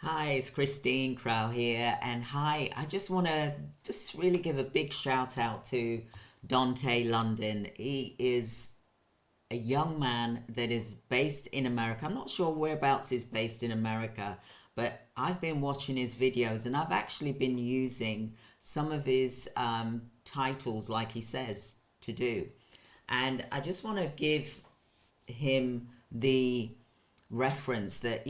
Hi, it's Christine Crow here, and hi, I just want to just really give a big shout out to Dante London. He is a young man that is based in America. I'm not sure whereabouts he's based in America, but I've been watching his videos and I've actually been using some of his titles, like he says, to do. And I just want to give him the reference that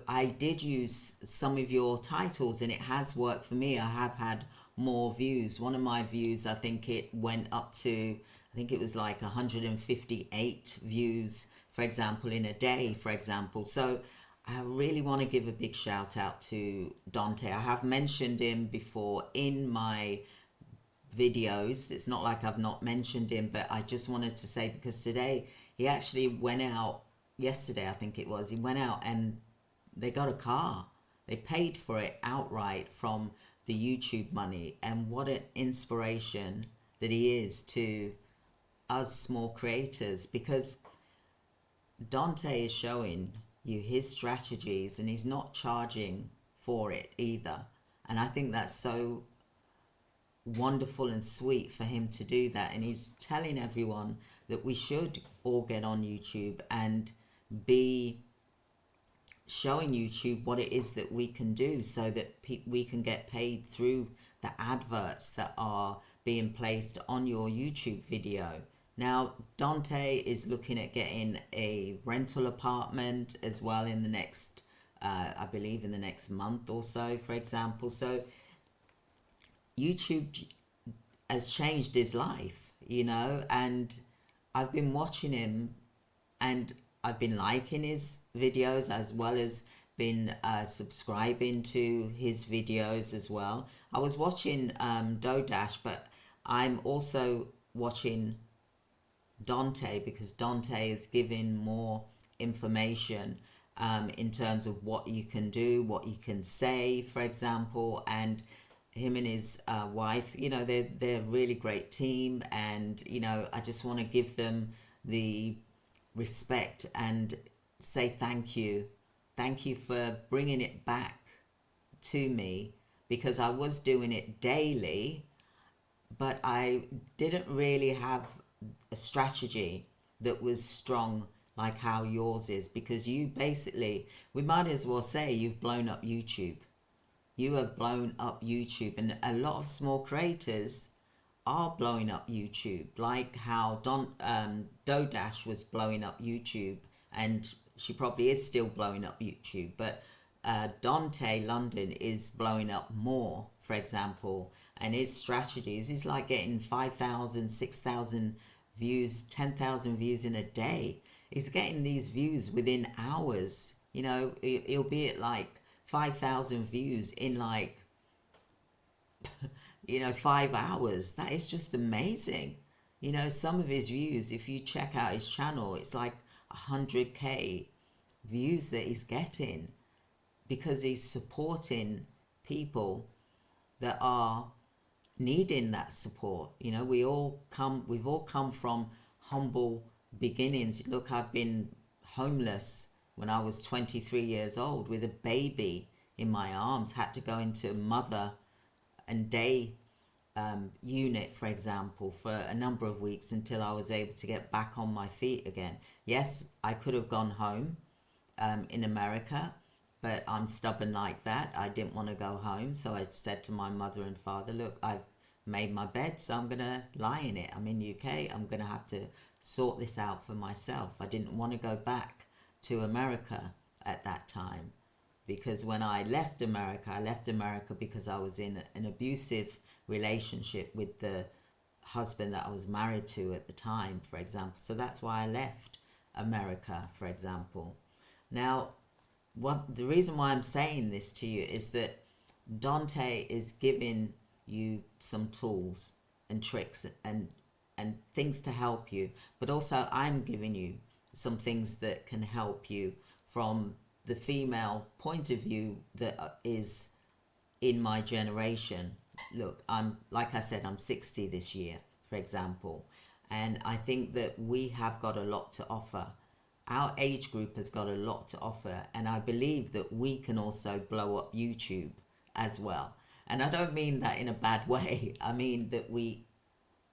I did use some of your titles and it has worked for me. I have had more views. One of my views, I think it went up to, I think it was like 158 views, for example, in a day, for example. So I really want to give a big shout out to Dante. I have mentioned him before in my videos. It's not like I've not mentioned him, but I just wanted to say, because today he actually went out, yesterday I think it was, he went out and they got a car. They paid for it outright from the YouTube money. And what an inspiration that he is to us small creators, because Dante is showing you his strategies and he's not charging for it either. And I think that's so wonderful and sweet for him to do that. And he's telling everyone that we should all get on YouTube and be showing YouTube what it is that we can do, so that we can get paid through the adverts that are being placed on your YouTube video. Now, Dante is looking at getting a rental apartment as well in the next, I believe, in the next month or so, for example. So YouTube has changed his life, and I've been watching him and I've been liking his videos as well as been subscribing to his videos as well. I was watching Dodash, but I'm also watching Dante because Dante is giving more information in terms of what you can do, what you can say, for example, and him and his wife, they're a really great team, and I just want to give them the respect and say thank you for bringing it back to me, because I was doing it daily, but I didn't really have a strategy that was strong like how yours is, because you basically, we might as well say you've blown up YouTube. You have blown up YouTube, and a lot of small creators are blowing up YouTube, like how Dodash was blowing up YouTube, and she probably is still blowing up YouTube, but DontayLondon is blowing up more, for example, and his strategies, he's like getting 5,000, 6,000 views, 10,000 views in a day. He's getting these views within hours. He'll be at like 5,000 views in like 5 hours. That is just amazing. Some of his views, if you check out his channel, it's like 100k views that he's getting, because he's supporting people that are needing that support. We've all come from humble beginnings. Look, I've been homeless when I was 23 years old with a baby in my arms, had to go into mother and day unit, for example, for a number of weeks until I was able to get back on my feet again. Yes, I could have gone home in America, but I'm stubborn like that. I didn't want to go home, so I said to my mother and father, look, I've made my bed, so I'm going to lie in it. I'm in UK, I'm going to have to sort this out for myself. I didn't want to go back to America at that time, because when I left America because I was in an abusive relationship with the husband that I was married to at the time, for example. So that's why I left America, for example. Now, the reason why I'm saying this to you is that Dante is giving you some tools and tricks and things to help you, but also I'm giving you some things that can help you from the female point of view that is in my generation. Look, like I said, I'm 60 this year, for example, and I think that we have got a lot to offer our age group has got a lot to offer, and I believe that we can also blow up YouTube as well. And I don't mean that in a bad way. I mean that we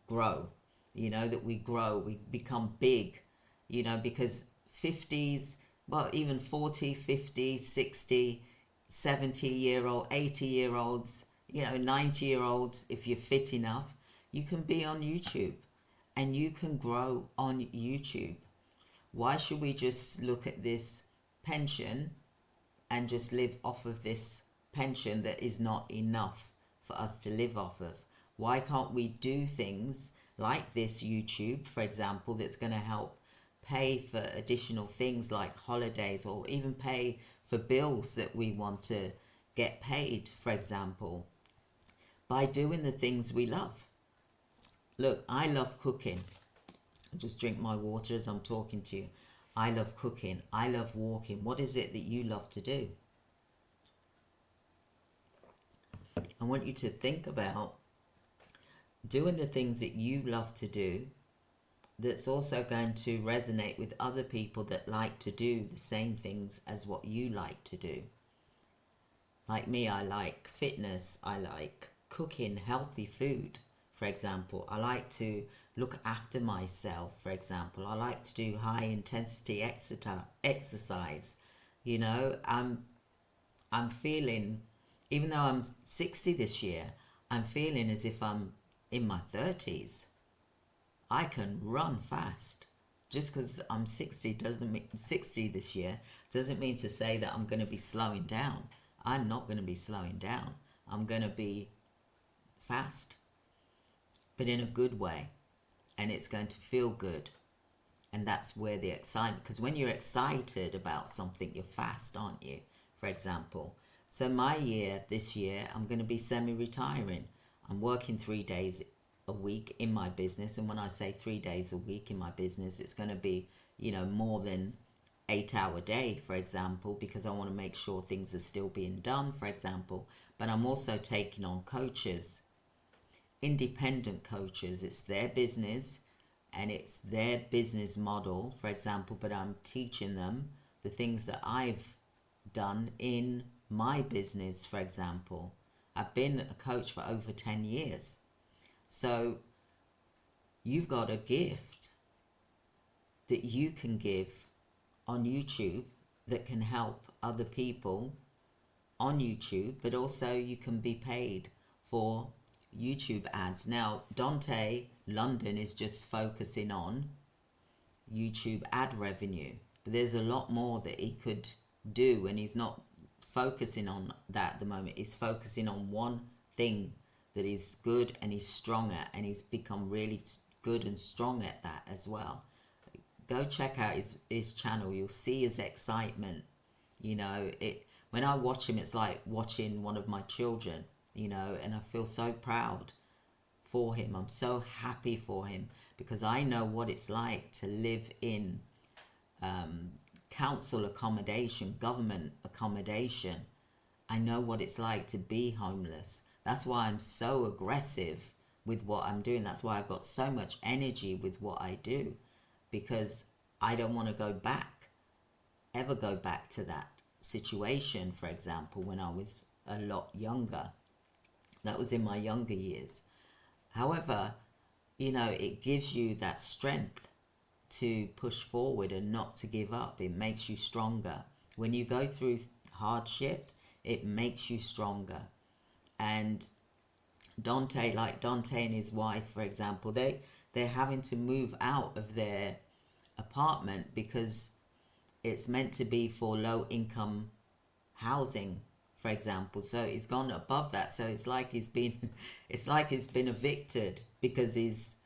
grow, that we grow, we become big, because 50s, well, even 40, 50, 60, 70-year-old, 80-year-olds, 90-year-olds, if you're fit enough, you can be on YouTube and you can grow on YouTube. Why should we just look at this pension and just live off of this pension that is not enough for us to live off of? Why can't we do things like this YouTube, for example, that's going to help pay for additional things like holidays, or even pay for bills that we want to get paid, for example, by doing the things we love? Look, I love cooking. I just drink my water as I'm talking to you. I love cooking. I love walking. What is it that you love to do? I want you to think about doing the things that you love to do, that's also going to resonate with other people that like to do the same things as what you like to do. Like me, I like fitness. I like cooking healthy food, for example. I like to look after myself, for example. I like to do high intensity exercise. I'm feeling, even though I'm 60 this year, I'm feeling as if I'm in my 30s. I can run fast. Just because I'm 60 this year doesn't mean to say that I'm going to be slowing down. I'm not going to be slowing down. I'm going to be fast, but in a good way, and it's going to feel good. And that's where the excitement, because when you're excited about something, you're fast, aren't you, for example? So this year, I'm going to be semi-retiring. I'm working 3 days a week in my business. And when I say 3 days a week in my business, it's going to be, more than 8-hour day, for example, because I want to make sure things are still being done, for example. But I'm also taking on coaches, independent coaches. It's their business and it's their business model, for example, but I'm teaching them the things that I've done in my business, for example. I've been a coach for over 10 years. So you've got a gift that you can give on YouTube that can help other people on YouTube, but also you can be paid for YouTube ads. Now, DontayLondon is just focusing on YouTube ad revenue, but there's a lot more that he could do, and he's not focusing on that at the moment. He's focusing on one thing that he's good and he's strong at, and he's become really good and strong at that as well. Go check out his channel. You'll see his excitement. When I watch him, it's like watching one of my children, and I feel so proud for him. I'm so happy for him, because I know what it's like to live in council accommodation, government accommodation. I know what it's like to be homeless. That's why I'm so aggressive with what I'm doing. That's why I've got so much energy with what I do, because I don't want to ever go back to that situation, for example, when I was a lot younger. That was in my younger years. However, it gives you that strength to push forward and not to give up. It makes you stronger. When you go through hardship, it makes you stronger. And Dante and his wife, for example, they're having to move out of their apartment because it's meant to be for low income housing, for example. So he's gone above that. So it's like he's been evicted because he's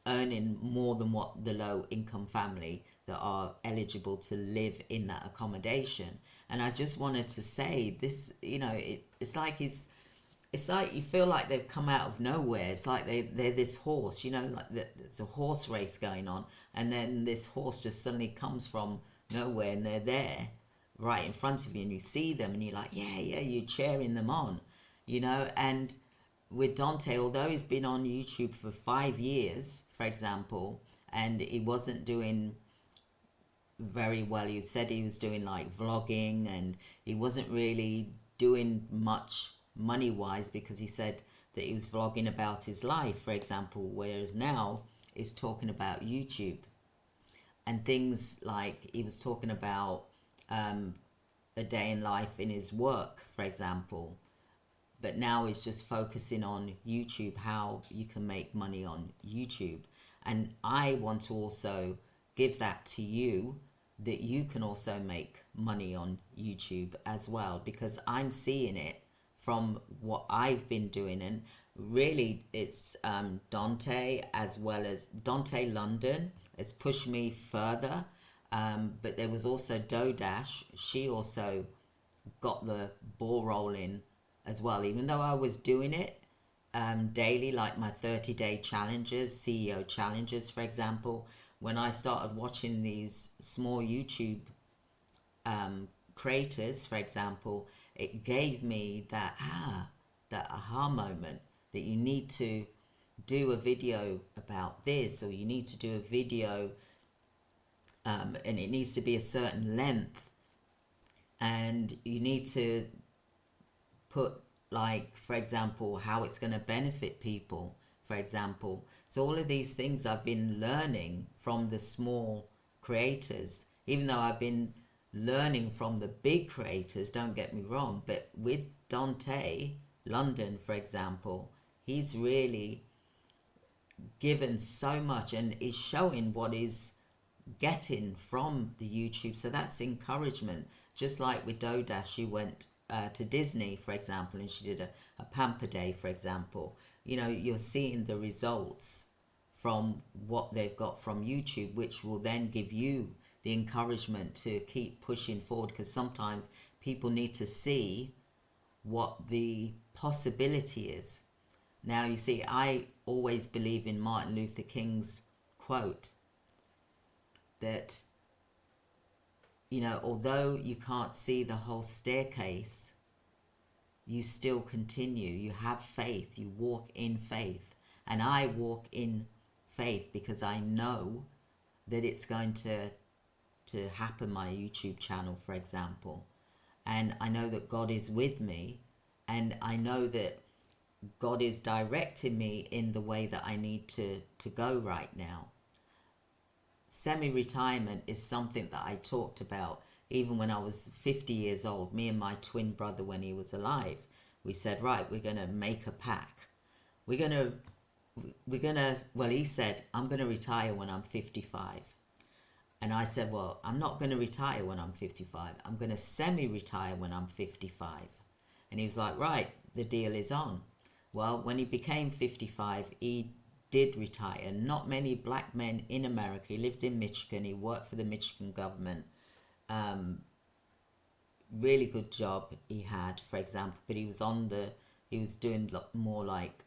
earning more than what the low income family that are eligible to live in that accommodation. And I just wanted to say this, it's like you feel like they've come out of nowhere. It's like they're this horse, like there's a horse race going on, and then this horse just suddenly comes from nowhere, and they're there right in front of you, and you see them, and you're like, yeah, you're cheering them on, And with Dante, although he's been on YouTube for 5 years, for example, and he wasn't doing very well. He said he was doing like vlogging, and he wasn't really doing much money wise, because he said that he was vlogging about his life, for example, whereas now he's talking about YouTube and things like he was talking about a day in life in his work, for example. But now he's just focusing on YouTube, how you can make money on YouTube. And I want to also give that to you, that you can also make money on YouTube as well, because I'm seeing it from what I've been doing. And really it's Dante, as well as DontayLondon, has pushed me further. But there was also Dodash. She also got the ball rolling as well, even though I was doing it daily, like my 30-day challenges, CEO challenges, for example. When I started watching these small YouTube creators, for example, it gave me that aha moment, that you need to do a video about this, or you need to do a video and it needs to be a certain length, and you need to put, like, for example, how it's going to benefit people, for example. So all of these things I've been learning from the small creators, even though I've been learning from the big creators, don't get me wrong. But with DontayLondon, for example, he's really given so much and is showing what is getting from the YouTube. So that's encouragement. Just like with Doda, she went to Disney, for example, and she did a pamper day, for example. You know, you're seeing the results from what they've got from YouTube, which will then give you the encouragement to keep pushing forward, because sometimes people need to see what the possibility is. Now, you see, I always believe in Martin Luther King's quote that, you know, although you can't see the whole staircase, you still continue. You have faith. You walk in faith. And I walk in faith because I know that it's going to happen, my YouTube channel, for example. And I know that God is with me, and I know that God is directing me in the way that I need to go right now. Semi-retirement is something that I talked about even when I was 50 years old. Me and my twin brother, when he was alive, we said, right, we're going to make a pact. Well, he said, I'm going to retire when I'm 55. And I said, well, I'm not going to retire when I'm 55. I'm going to semi-retire when I'm 55. And he was like, right, the deal is on. Well, when he became 55, he did retire. Not many black men in America. He lived in Michigan. He worked for the Michigan government. Really good job he had, for example. But he was doing more like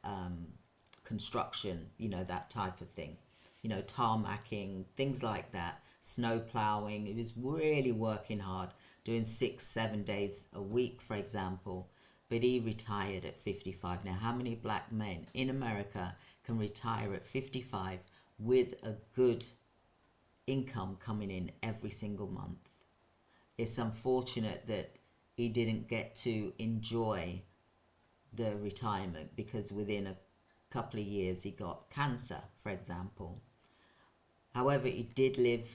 construction, you know, that type of thing. You know, tarmacking, things like that. Snow plowing. He was really working hard, doing 6-7 days a week, for example. But he retired at 55. Now, how many black men in America can retire at 55 with a good income coming in every single month? It's unfortunate that he didn't get to enjoy the retirement, because within a couple of years he got cancer, for example. However, he did live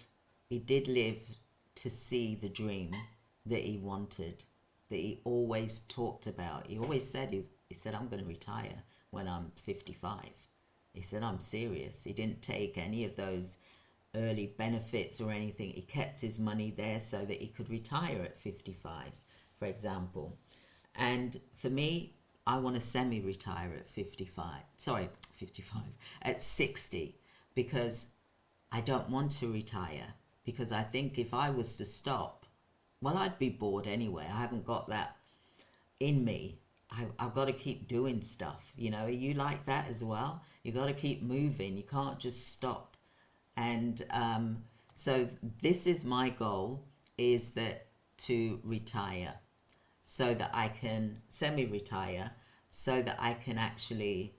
to see the dream that he wanted, that he always talked about. He always said, he said, I'm going to retire when I'm 55. He said, I'm serious. He didn't take any of those early benefits or anything. He kept his money there so that he could retire at 55, for example. And for me, I want to semi-retire at 60, because I don't want to retire, because I think if I was to stop, well, I'd be bored anyway. I haven't got that in me. I've got to keep doing stuff. You know, are you like that as well? You got to keep moving. You can't just stop. And so this is my goal, is that to retire, so that I can semi-retire, so that I can actually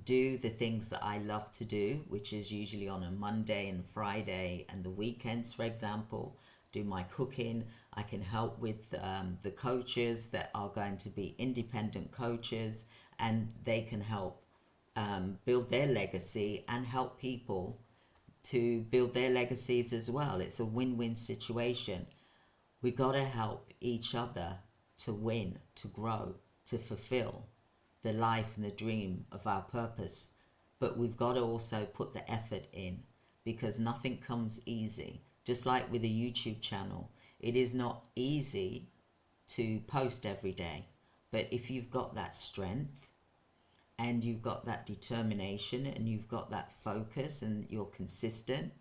do the things that I love to do, which is usually on a Monday and Friday and the weekends, for example, do my cooking. I can help with the coaches that are going to be independent coaches, and they can help build their legacy and help people to build their legacies as well. It's a win-win situation. We got to help each other to win, to grow, to fulfill the life and the dream of our purpose. But we've got to also put the effort in, because nothing comes easy. Just like with a YouTube channel, it is not easy to post every day. But if you've got that strength and you've got that determination and you've got that focus and you're consistent,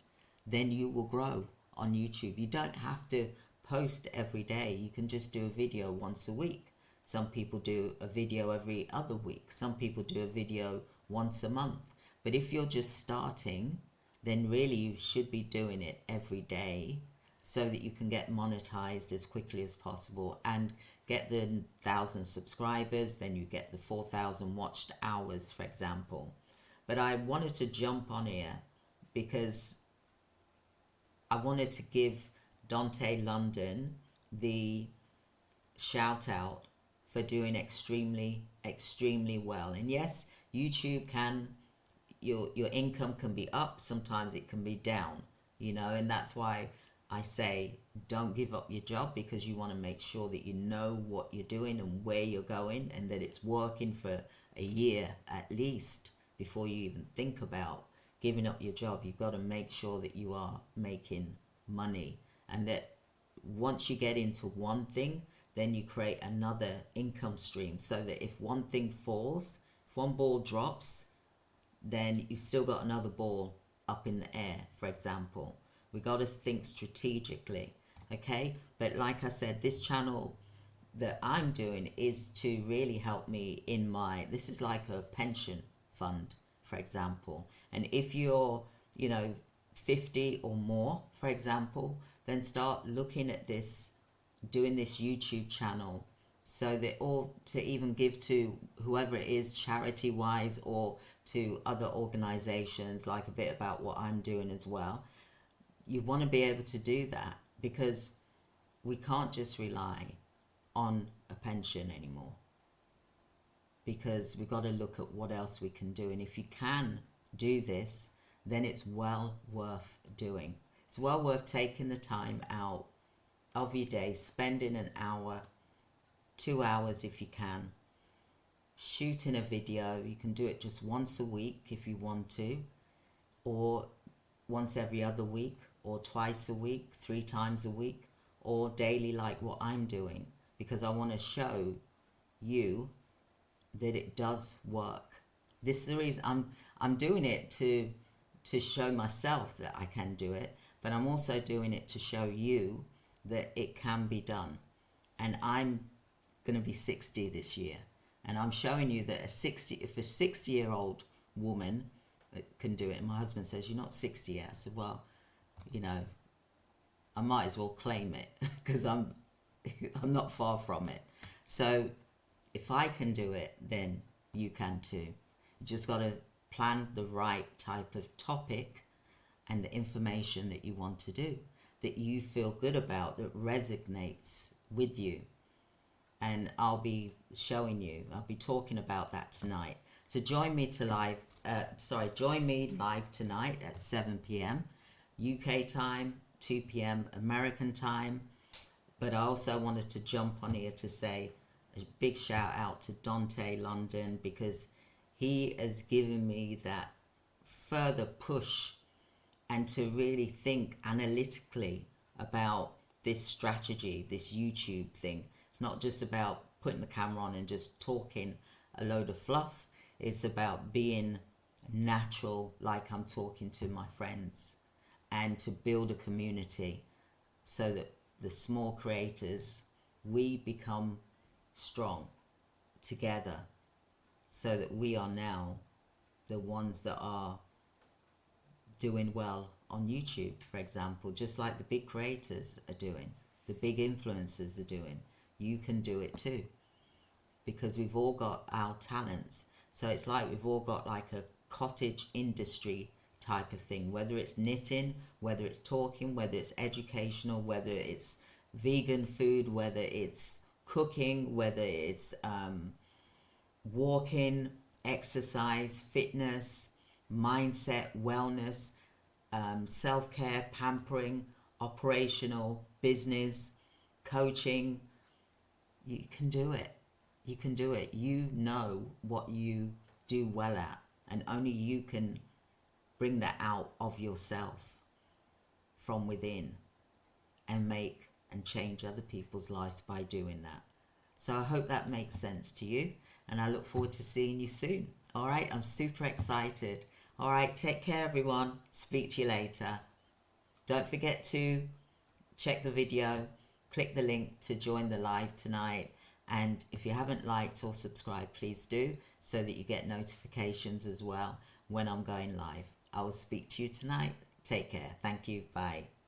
then you will grow on YouTube. You don't have to post every day. You can just do a video once a week. Some people do a video every other week. Some people do a video once a month. But if you're just starting, then really you should be doing it every day so that you can get monetized as quickly as possible and get the 1,000 subscribers, then you get the 4,000 watched hours, for example. But I wanted to jump on here because I wanted to give DontayLondon the shout out for doing extremely well. And yes, YouTube can, your income can be up, sometimes it can be down, and that's why I say don't give up your job, because you want to make sure that you know what you're doing and where you're going, and that it's working for a year at least before you even think about giving up your job. You've got to make sure that you are making money, and that once you get into one thing, then you create another income stream, so that if one thing falls, if one ball drops, then you've still got another ball up in the air, for example. We got to think strategically, okay? But like I said, this channel that I'm doing is to really help me in this is like a pension fund, for example. And if you're, 50 or more, for example, then start looking at this, doing this YouTube channel, so that, or to even give to whoever it is, charity wise, or to other organizations, like a bit about what I'm doing as well. You want to be able to do that, because we can't just rely on a pension anymore, because we've got to look at what else we can do. And if you can do this, then it's well worth doing. It's well worth taking the time out of your day, spending an hour, 2 hours if you can, shooting a video. You can do it just once a week if you want to, or once every other week, or twice a week, 3 times a week, or daily, like what I'm doing, because I want to show you that it does work. This is the reason I'm doing it, to show myself that I can do it, but I'm also doing it to show you that it can be done. And I'm going to be 60 this year, and I'm showing you that if a 60-year-old woman can do it, and my husband says, "You're not 60 yet." I said, "Well, I might as well claim it because I'm not far from it. So if I can do it, then you can too. You just got to plan the right type of topic and the information that you want to do, that you feel good about, that resonates with you. And I'll be showing you, I'll be talking about that tonight. So join me live tonight at 7 p.m. UK time, 2 p.m. American time. But I also wanted to jump on here to say a big shout out to DontayLondon, because he has given me that further push and to really think analytically about this strategy, this YouTube thing. It's not just about putting the camera on and just talking a load of fluff. It's about being natural, like I'm talking to my friends, and to build a community so that the small creators, we become strong together, so that we are now the ones that are doing well on YouTube, for example, just like the big creators are doing, the big influencers are doing. You can do it too, because we've all got our talents. So it's like we've all got like a cottage industry type of thing, whether it's knitting, whether it's talking, whether it's educational, whether it's vegan food, whether it's cooking, whether it's walking, exercise, fitness, mindset, wellness, self-care, pampering, operational, business, coaching. You can do it. You can do it. You know what you do well at, and only you can bring that out of yourself from within and make and change other people's lives by doing that. So I hope that makes sense to you, and I look forward to seeing you soon. All right, I'm super excited. All right, take care, everyone. Speak to you later. Don't forget to check the video, click the link to join the live tonight. And if you haven't liked or subscribed, please do, so that you get notifications as well when I'm going live. I will speak to you tonight. Take care. Thank you. Bye.